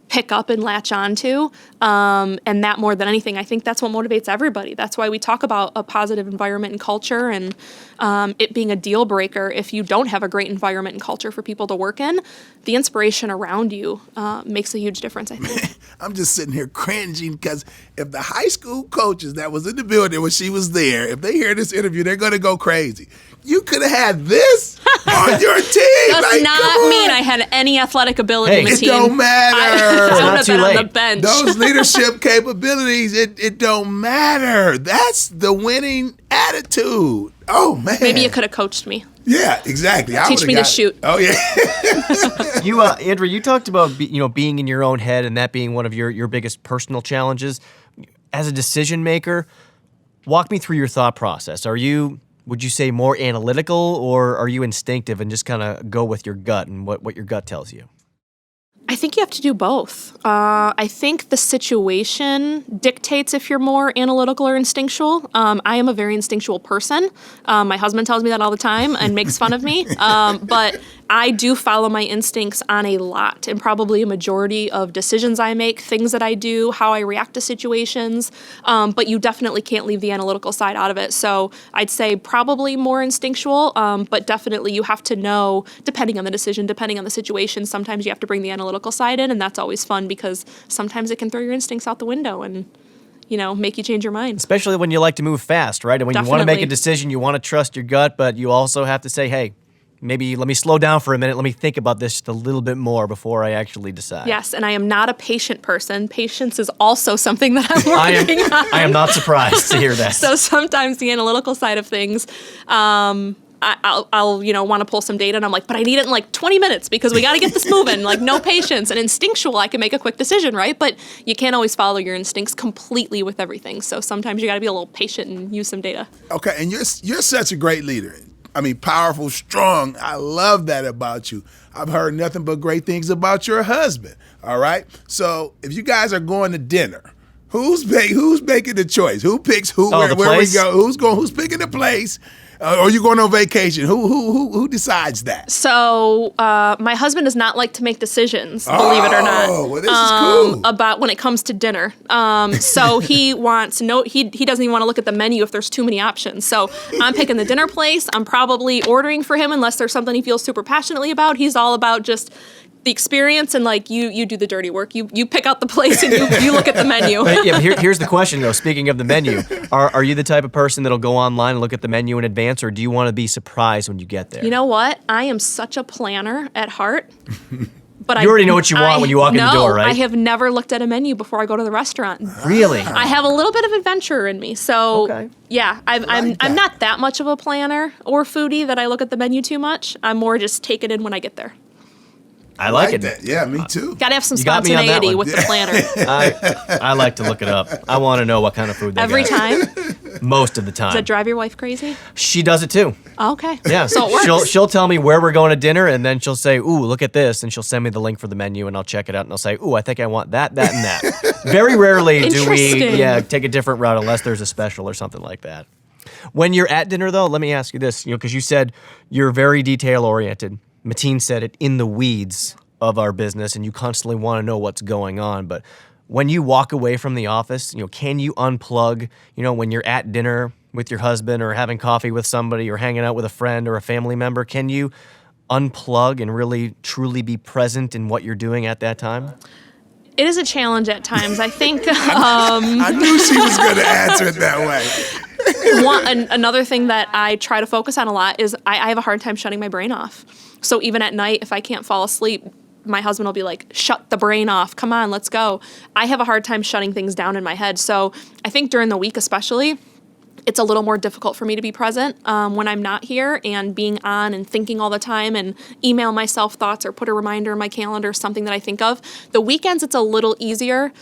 pick up and latch onto. And that more than anything, I think that's what motivates everybody. That's why we talk about a positive environment and culture, and it being a deal breaker if you don't have a great environment and culture for people to work in. The inspiration around you makes a huge difference, I think. I'm just sitting here cringing, because if the high school coaches that was in the building when she was there, if they hear this interview, they're going to go crazy. You could have had this on your team. Does not mean I had any athletic ability, Hey, Mateen. It don't matter. I would have been on the late. bench. Those leadership capabilities, it don't matter. That's the winning attitude. Oh, man. Maybe you could have coached me. Yeah, exactly. I Teach would've me to got it. shoot. Oh, yeah. Andrew, you talked about being in your own head and that being one of your biggest personal challenges. As a decision maker, walk me through your thought process. Would you say more analytical, or are you instinctive and just kind of go with your gut and what your gut tells you? I think you have to do both. I think the situation dictates if you're more analytical or instinctual. I am a very instinctual person. My husband tells me that all the time and makes fun of me. But I do follow my instincts on a lot, and probably a majority of decisions I make, things that I do, how I react to situations. But you definitely can't leave the analytical side out of it. So I'd say probably more instinctual, but definitely you have to know, depending on the decision, depending on the situation, sometimes you have to bring the analytical side in, and that's always fun because sometimes it can throw your instincts out the window and make you change your mind. Especially when you like to move fast, right? And when you want to make a decision, you want to trust your gut, but you also have to say, hey, maybe let me slow down for a minute. Let me think about this just a little bit more before I actually decide. Yes, and I am not a patient person. Patience is also something that I'm working on. I am not surprised to hear that. So sometimes the analytical side of things, I'll want to pull some data, and I'm like, but I need it in like 20 minutes because we got to get this moving. Like, no patience. And instinctual, I can make a quick decision, right? But you can't always follow your instincts completely with everything. So sometimes you got to be a little patient and use some data. Okay, and you're such a great leader. I mean, powerful, strong. I love that about you. I've heard nothing but great things about your husband. All right. So if you guys are going to dinner, who's making the choice? Who picks who? Where we go? Who's picking the place? Or you going on vacation? Who decides that? So my husband does not like to make decisions, believe it or not. Oh, well, this is cool. About when it comes to dinner. So he wants he doesn't even want to look at the menu if there's too many options. So I'm picking the dinner place. I'm probably ordering for him unless there's something he feels super passionately about. He's all about just the experience, and like you do the dirty work. You pick out the place and you look at the menu. Yeah, but here's the question though. Speaking of the menu, are you the type of person that'll go online and look at the menu in advance, or do you want to be surprised when you get there? You know what? I am such a planner at heart. But you already know what you want when you walk in the door, right? I have never looked at a menu before I go to the restaurant. Really? I have a little bit of adventure in me, so Okay. yeah, I'm not that much of a planner or foodie that I look at the menu too much. I'm more just take it in when I get there. I like it. That. Yeah, me too. Got to have some You got me on that spontaneity one. with the planner. I like to look it up. I want to know what kind of food they Every got. time. Most of the time. Does that drive your wife crazy? She does it too. Okay. Yeah. So it works. She'll tell me where we're going to dinner, and then she'll say, "Ooh, look at this," and she'll send me the link for the menu, and I'll check it out, and I'll say, "Ooh, I think I want that, that, and that." Very rarely do we, Interesting. take a different route unless there's a special or something like that. When you're at dinner, though, let me ask you this, because you said you're very detail oriented. Mateen said it, in the weeds of our business, and you constantly want to know what's going on. But when you walk away from the office, can you unplug? When you're at dinner with your husband or having coffee with somebody or hanging out with a friend or a family member, can you unplug and really truly be present in what you're doing at that time? It is a challenge at times. I think I knew she was going to answer it that way. another thing that I try to focus on a lot is I have a hard time shutting my brain off. So even at night, if I can't fall asleep, my husband will be like, shut the brain off. Come on, let's go. I have a hard time shutting things down in my head. So I think during the week especially, it's a little more difficult for me to be present when I'm not here and being on and thinking all the time and email myself thoughts or put a reminder in my calendar, something that I think of. The weekends, it's a little easier.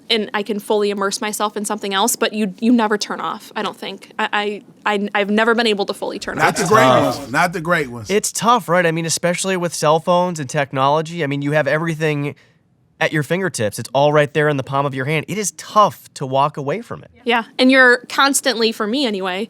And I can fully immerse myself in something else, but you never turn off, I don't think. I've never been able to fully turn Not off. the great ones. Not the great ones. It's tough, right? I mean, especially with cell phones and technology. I mean, you have everything at your fingertips. It's all right there in the palm of your hand. It is tough to walk away from it. Yeah, and you're constantly, for me anyway,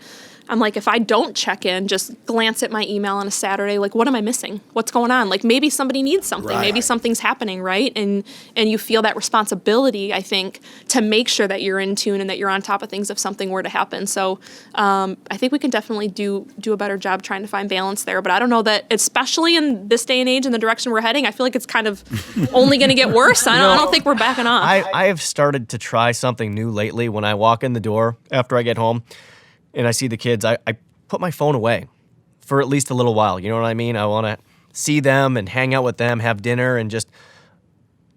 I'm like, if I don't check in, just glance at my email on a Saturday, like, what am I missing? What's going on? Like, maybe somebody needs something. Right. Maybe something's happening, right? And you feel that responsibility, I think, to make sure that you're in tune and that you're on top of things if something were to happen. So I think we can definitely do a better job trying to find balance there. But I don't know that, especially in this day and age and the direction we're heading, I feel like it's kind of only going to get worse. I don't think we're backing off. I have started to try something new lately. When I walk in the door after I get home and I see the kids, I put my phone away for at least a little while. You know what I mean? I want to see them and hang out with them, have dinner, and just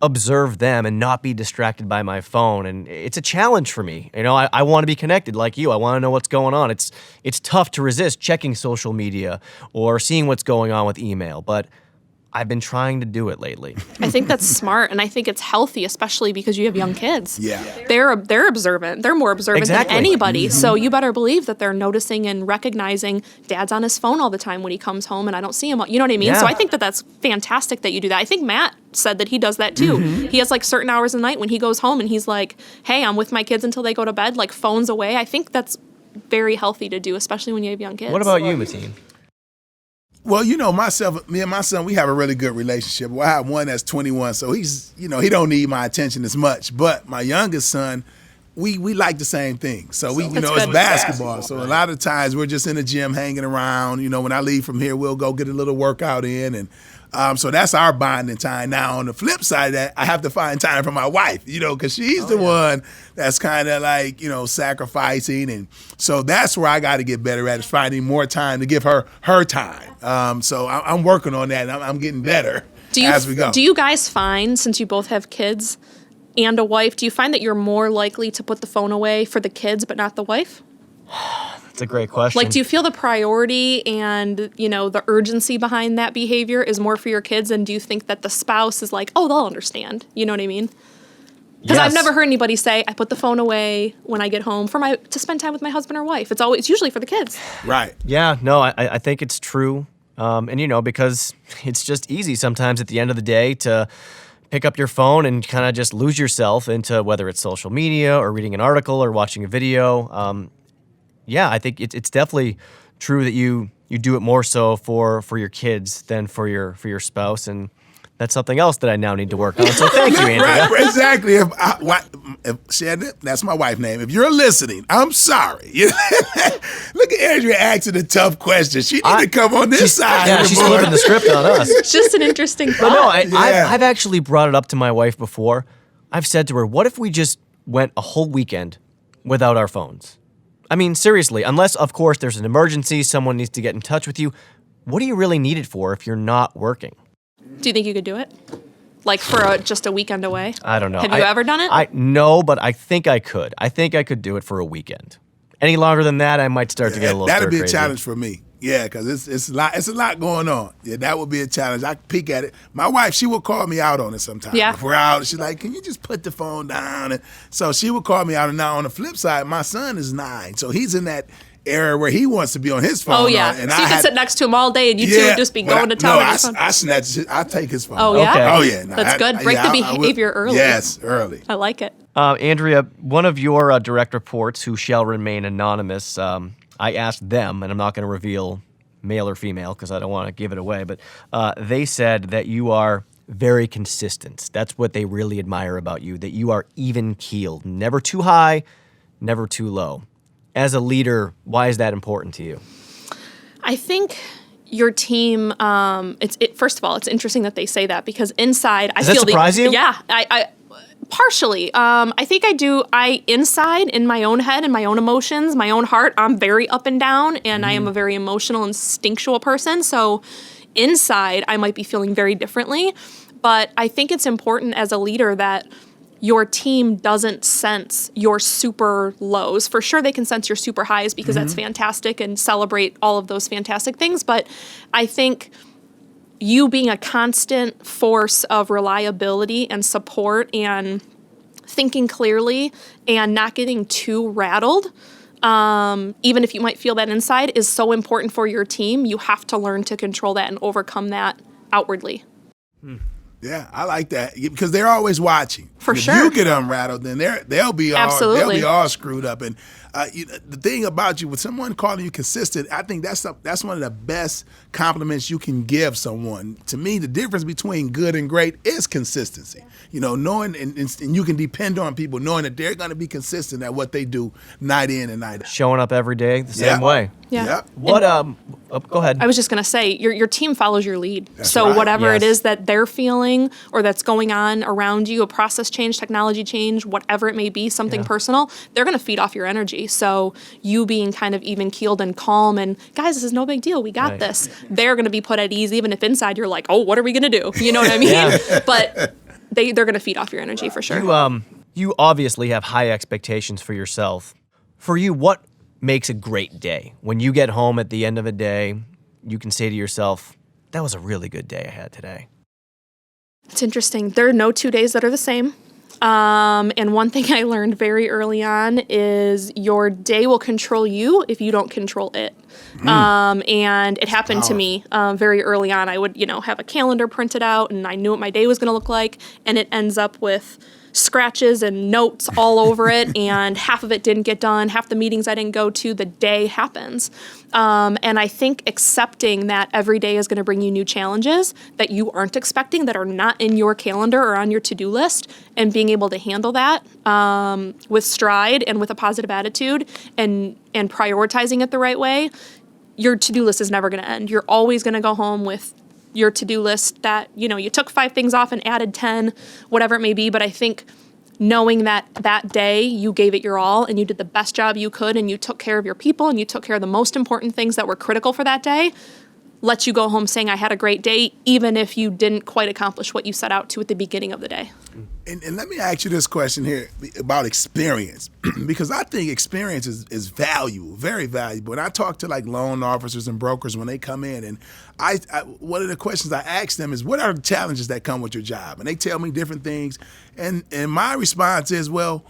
observe them and not be distracted by my phone. And it's a challenge for me. I want to be connected like you. I want to know what's going on. It's tough to resist checking social media or seeing what's going on with email, but I've been trying to do it lately. I think that's smart, and I think it's healthy, especially because you have young kids. Yeah. They're observant. They're more observant Exactly. than anybody. So you better believe that they're noticing and recognizing Dad's on his phone all the time when he comes home, and I don't see him. You know what I mean? Yeah. So I think that that's fantastic that you do that. I think Matt said that he does that too. He has like certain hours of the night when he goes home, and he's like, "Hey, I'm with my kids until they go to bed." Like phones away. I think that's very healthy to do, especially when you have young kids. What about you, Mateen? Well, me and my son, we have a really good relationship. Well, I have one that's 21, so he's, he don't need my attention as much. But my youngest son, we like the same thing. So we, That's it's good. basketball. So a lot of times we're just in the gym hanging around. When I leave from here, we'll go get a little workout in, and so that's our bonding time. Now, on the flip side of that, I have to find time for my wife, because she's the one that's kind of like, sacrificing. And so that's where I got to get better at, is finding more time to give her time. So I'm working on that, and I'm getting better as we go. Do you guys find, since you both have kids and a wife, do you find that you're more likely to put the phone away for the kids but not the wife? That's a great question. Like, do you feel the priority and, the urgency behind that behavior is more for your kids? And do you think that the spouse is like, oh, they'll understand? You know what I mean? Because I've never heard anybody say, I put the phone away when I get home to spend time with my husband or wife. It's usually for the kids. Right. Yeah, no, I think it's true. And, because it's just easy sometimes at the end of the day to pick up your phone and kind of just lose yourself into whether it's social media or reading an article or watching a video. Yeah, I think it's definitely true that you do it more so for your kids than for your spouse. And That's something else that I now need to work on. So thank you, Andrea. Right, exactly. If Shannon, that's my wife's name. If you're listening, I'm sorry. Look at Andrea asking a tough question. She need to come on this side. Yeah, she's flipping the script on us. It's just an interesting thought. But no, I've actually brought it up to my wife before. I've said to her, what if we just went a whole weekend without our phones? I mean, seriously, unless, of course, there's an emergency, someone needs to get in touch with you. What do you really need it for if you're not working? Do you think you could do it? Like for just a weekend away? I don't know. Have you ever done it? No, but I think I could. I think I could do it for a weekend. Any longer than that, I might start to get a little That'd be a crazy. challenge for me. Yeah, because it's a lot going on. Yeah, that would be a challenge. I peek at it. My wife, she will call me out on it sometimes. Yeah. If we're out, she's like, "Can you just put the phone down?" And so she would call me out. And now on the flip side, my son is 9, so he's in that area where he wants to be on his phone. Oh, yeah. And so you can sit next to him all day and you two would just be going to town on your phone. I snatch it. I take his phone. Oh, yeah? Okay. Oh, yeah. No, That's good. Break the behavior early. Yes, early. I like it. Andrea, one of your direct reports, who shall remain anonymous, I asked them, and I'm not going to reveal male or female because I don't want to give it away, but they said that you are very consistent. That's what they really admire about you, that you are even-keeled, never too high, never too low. As a leader, why is that important to you? I think your team. First of all, it's interesting that they say that because inside, I Does that feel surprise you? Yeah, I partially. I think I do. Inside in my own head and my own emotions, my own heart, I'm very up and down, and I am a very emotional, instinctual person. So inside, I might be feeling very differently. But I think it's important as a leader that your team doesn't sense your super lows. For sure, they can sense your super highs because that's fantastic and celebrate all of those fantastic things. But I think you being a constant force of reliability and support and thinking clearly and not getting too rattled, even if you might feel that inside, is so important for your team. You have to learn to control that and overcome that outwardly. Yeah, I like that because they're always watching. For if sure. you get unrattled, then they'll be all screwed up. And the thing about you, with someone calling you consistent, I think that's one of the best compliments you can give someone. To me, the difference between good and great is consistency. Knowing and you can depend on people, knowing that they're going to be consistent at what they do night in and night out. Showing up every day the same way. Yeah. Yep. What? Go ahead. I was just going to say, your team follows your lead. That's So right. whatever Yes. it is that they're feeling or that's going on around you, a process change, technology change, whatever it may be, something personal, they're going to feed off your energy. So you being kind of even keeled and calm and, guys, this is no big deal. We got Right. this. They're going to be put at ease, even if inside you're like, oh, what are we going to do? You know what I mean? Yeah. But they're going to feed off your energy for sure. You obviously have high expectations for yourself. For you, what makes a great day? When you get home at the end of a day, you can say to yourself, that was a really good day I had today. It's interesting. There are no 2 days that are the same. And one thing I learned very early on is your day will control you if you don't control it. And it happened to me very early on. I would, have a calendar printed out and I knew what my day was going to look like. And it ends up with scratches and notes all over it. And half of it didn't get done. Half the meetings I didn't go to, the day happens. And I think accepting that every day is going to bring you new challenges that you aren't expecting, that are not in your calendar or on your to-do list, and being able to handle that with stride and with a positive attitude and prioritizing it the right way, your to-do list is never going to end. You're always going to go home with your to-do list that, you took 5 things off and added 10, whatever it may be. But I think knowing that that day you gave it your all and you did the best job you could and you took care of your people and you took care of the most important things that were critical for that day lets you go home saying, I had a great day, even if you didn't quite accomplish what you set out to at the beginning of the day. And let me ask you this question here about experience, because I think experience is valuable, very valuable. And I talk to like loan officers and brokers when they come in, and I one of the questions I ask them is, what are the challenges that come with your job? And they tell me different things. And my response is, well,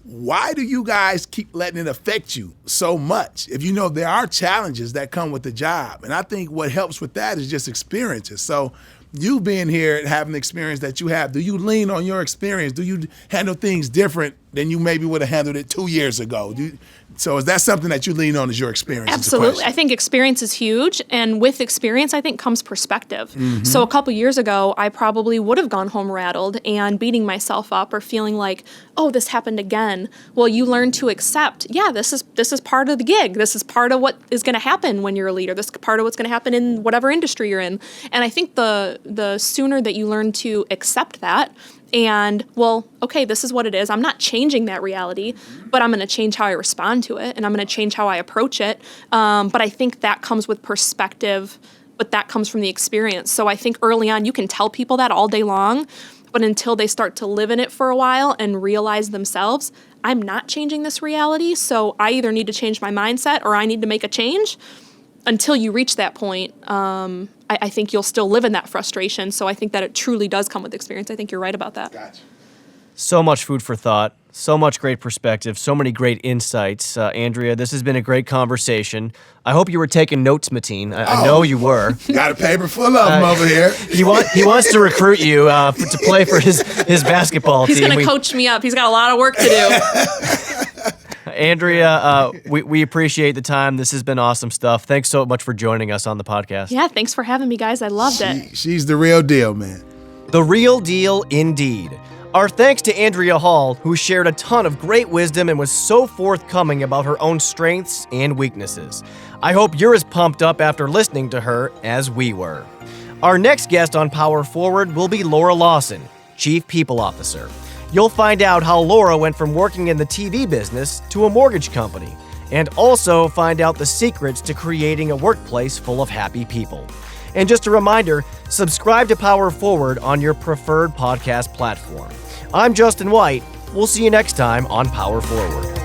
why do you guys keep letting it affect you so much if you know there are challenges that come with the job? And I think what helps with that is just experiences. So you being here and having the experience that you have, do you lean on your experience? Do you handle things different than you maybe would have handled it 2 years ago? So is that something that you lean on as your experience? Absolutely. I think experience is huge. And with experience, I think comes perspective. So a couple years ago, I probably would have gone home rattled and beating myself up or feeling like, oh, this happened again. Well, you learn to accept, yeah, this is part of the gig. This is part of what is going to happen when you're a leader. This is part of what's going to happen in whatever industry you're in. And I think the sooner that you learn to accept that, and, well, okay, this is what it is. I'm not changing that reality, but I'm going to change how I respond to it, and I'm going to change how I approach it. But I think that comes with perspective, but that comes from the experience. So I think early on, you can tell people that all day long, but until they start to live in it for a while and realize themselves, I'm not changing this reality, so I either need to change my mindset or I need to make a change. Until you reach that point, I think you'll still live in that frustration. So I think that it truly does come with experience. I think you're right about that. Gotcha. So much food for thought, so much great perspective, so many great insights. Andrea, this has been a great conversation. I hope you were taking notes, Mateen. I know you were. Got a paper full of them over here. He wants to recruit you to play for his basketball team. He's going to coach me up. He's got a lot of work to do. Andrea, we appreciate the time. This has been awesome stuff. Thanks so much for joining us on the podcast. Yeah, thanks for having me, guys. I loved it. She's the real deal, man. The real deal indeed. Our thanks to Andrea Hall, who shared a ton of great wisdom and was so forthcoming about her own strengths and weaknesses. I hope you're as pumped up after listening to her as we were. Our next guest on Power Forward will be Laura Lawson, Chief People Officer. You'll find out how Laura went from working in the TV business to a mortgage company, and also find out the secrets to creating a workplace full of happy people. And just a reminder, subscribe to Power Forward on your preferred podcast platform. I'm Justin White. We'll see you next time on Power Forward.